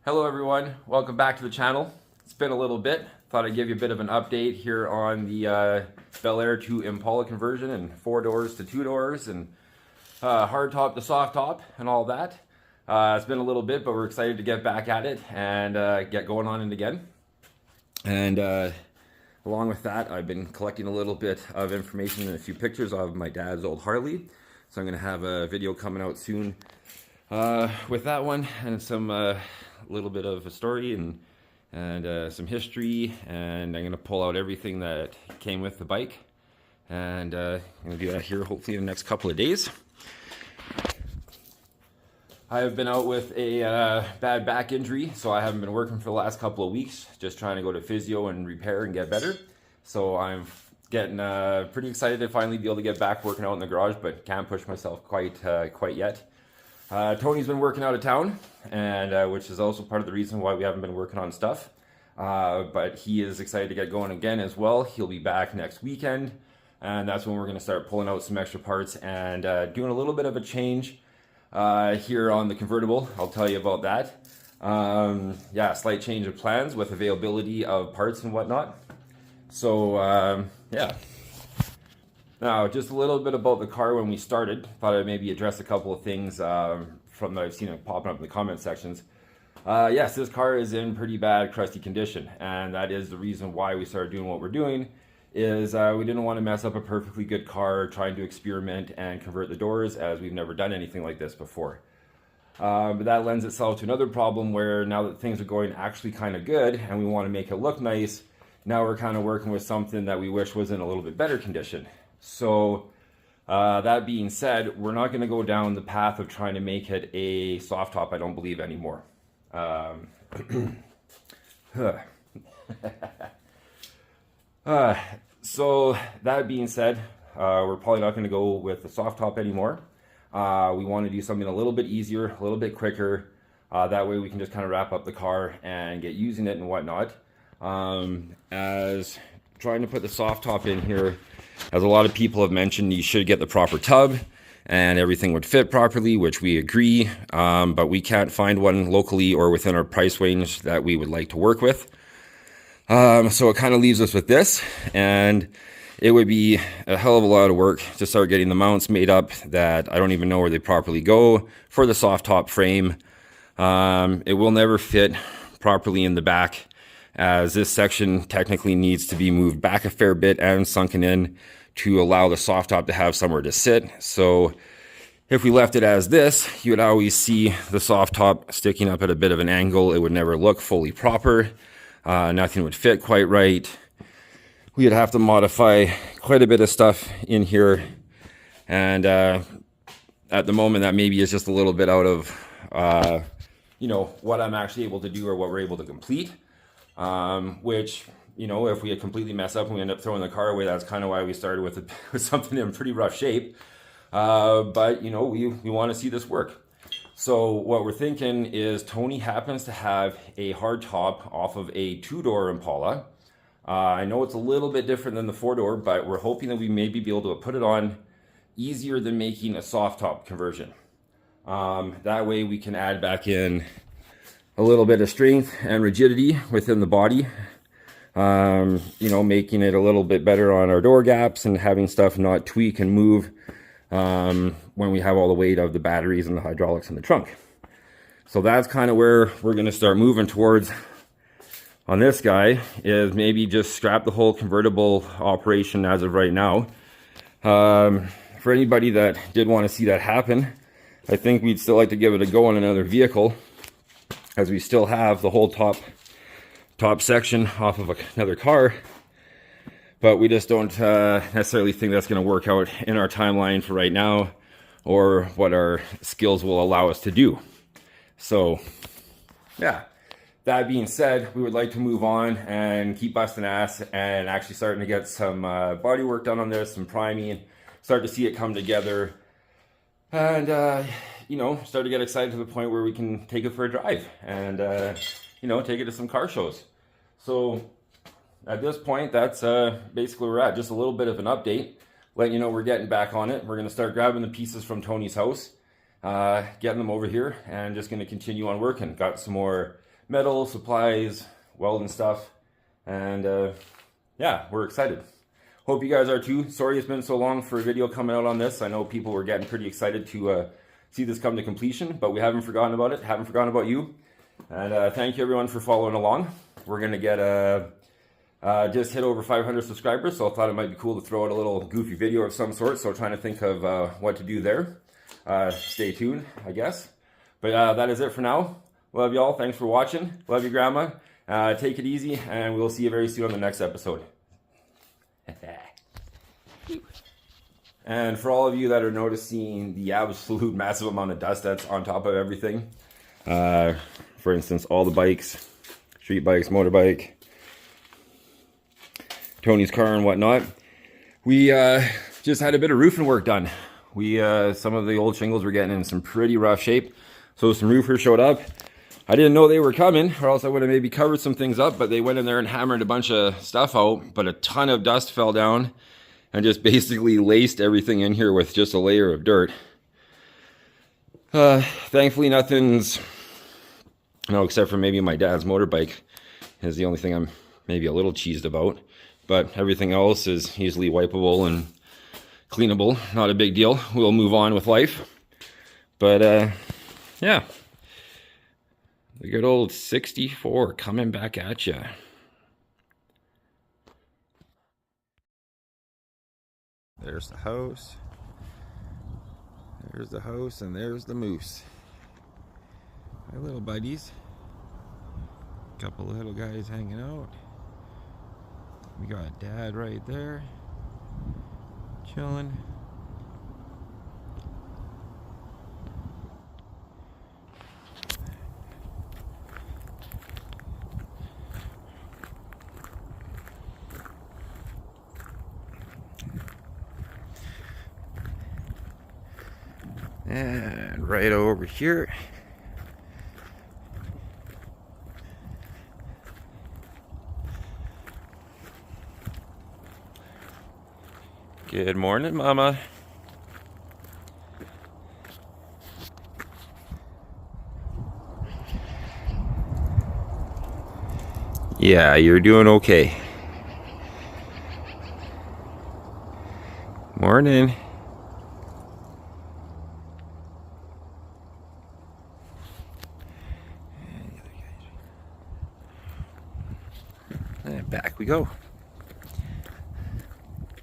Hello everyone, welcome back to the channel. It's been a little bit. Thought I'd give you a bit of an update here on the Bel Air to Impala conversion and 4 doors to 2 doors and hard top to soft top and all that. It's been a little bit, but we're excited to get back at it and get going on it again. And along with that, I've been collecting a little bit of information and a few pictures of my dad's old Harley. So I'm going to have a video coming out soon with that one and some little bit of a story and some history, and I'm going to pull out everything that came with the bike, and I'm going to do that here hopefully in the next couple of days. I have been out with a bad back injury, so I haven't been working for the last couple of weeks, just trying to go to physio and repair and get better. So I'm getting pretty excited to finally be able to get back working out in the garage, but can't push myself quite yet. Tony's been working out of town, and which is also part of the reason why we haven't been working on stuff. But he is excited to get going again as well. He'll be back next weekend, and that's when we're going to start pulling out some extra parts and doing a little bit of a change here on the convertible. I'll tell you about that. Yeah, slight change of plans with availability of parts and whatnot. So yeah. Now, just a little bit about the car when we started. Thought I'd maybe address a couple of things from that I've seen it popping up in the comment sections. Yes, this car is in pretty bad, crusty condition, and that is the reason why we started doing what we're doing. Is we didn't want to mess up a perfectly good car trying to experiment and convert the doors, as we've never done anything like this before. But that lends itself to another problem where now that things are going actually kind of good and we want to make it look nice, now we're kind of working with something that we wish was in a little bit better condition. So that being said, we're not going to go down the path of trying to make it a soft top, I don't believe, anymore. So that being said, we're probably not going to go with the soft top anymore. We want to do something a little bit easier, a little bit quicker. That way we can just kind of wrap up the car and get using it and whatnot. As trying to put the soft top in here, as a lot of people have mentioned, you should get the proper tub and everything would fit properly, which we agree, but we can't find one locally or within our price range that we would like to work with. So it kind of leaves us with this, and it would be a hell of a lot of work to start getting the mounts made up that I don't even know where they properly go for the soft top frame. It will never fit properly in the back, as this section technically needs to be moved back a fair bit and sunken in to allow the soft top to have somewhere to sit. So if we left it as this, you would always see the soft top sticking up at a bit of an angle. It would never look fully proper. Nothing would fit quite right. We would have to modify quite a bit of stuff in here. And at the moment, that maybe is just a little bit out of, you know, what I'm actually able to do or what we're able to complete. Which, you know, if we had completely messed up and we end up throwing the car away, that's kind of why we started with it, with something in pretty rough shape. But, you know, we want to see this work. So what we're thinking is Tony happens to have a hard top off of a 2-door Impala. I know it's a little bit different than the 4-door, but we're hoping that we maybe be able to put it on easier than making a soft top conversion. That way we can add back in a little bit of strength and rigidity within the body, you know, making it a little bit better on our door gaps and having stuff not tweak and move when we have all the weight of the batteries and the hydraulics in the trunk. So that's kind of where we're going to start moving towards on this guy, is maybe just scrap the whole convertible operation as of right now. For anybody that did want to see that happen, I think we'd still like to give it a go on another vehicle, as we still have the whole top section off of another car, but we just don't necessarily think that's going to work out in our timeline for right now, or what our skills will allow us to do. So yeah, that being said, we would like to move on and keep busting ass and actually starting to get some body work done on this, some priming, start to see it come together, and you know, start to get excited to the point where we can take it for a drive and, you know, take it to some car shows. So at this point, that's basically where we're at. Just a little bit of an update, letting you know we're getting back on it. We're going to start grabbing the pieces from Tony's house getting them over here and just going to continue on working. Got some more metal, supplies, welding stuff, and yeah, we're excited. Hope you guys are too. Sorry it's been so long for a video coming out on this. I know people were getting pretty excited to see this come to completion, but we haven't forgotten about it, haven't forgotten about you. And thank you everyone for following along. We're going to get just hit over 500 subscribers, so I thought it might be cool to throw out a little goofy video of some sort, so trying to think of what to do there. Stay tuned, I guess. But that is it for now. Love y'all. Thanks for watching. Love you, Grandma. Take it easy, and we'll see you very soon on the next episode. And for all of you that are noticing the absolute massive amount of dust that's on top of everything, for instance, all the bikes, street bikes, motorbike, Tony's car and whatnot, we just had a bit of roofing work done. Some of the old shingles were getting in some pretty rough shape, so some roofers showed up. I didn't know they were coming, or else I would have maybe covered some things up, but they went in there and hammered a bunch of stuff out, but a ton of dust fell down and just basically laced everything in here with just a layer of dirt. Thankfully nothing's, no, except for maybe my dad's motorbike is the only thing I'm maybe a little cheesed about, but everything else is easily wipeable and cleanable. Not a big deal. We'll move on with life. But yeah, the good old 64 coming back at you. There's the house. There's the house, and there's the moose. My little buddies. Couple little guys hanging out. We got Dad right there, chilling. And right over here, good morning, Mama. Yeah, you're doing okay. Morning. And back we go.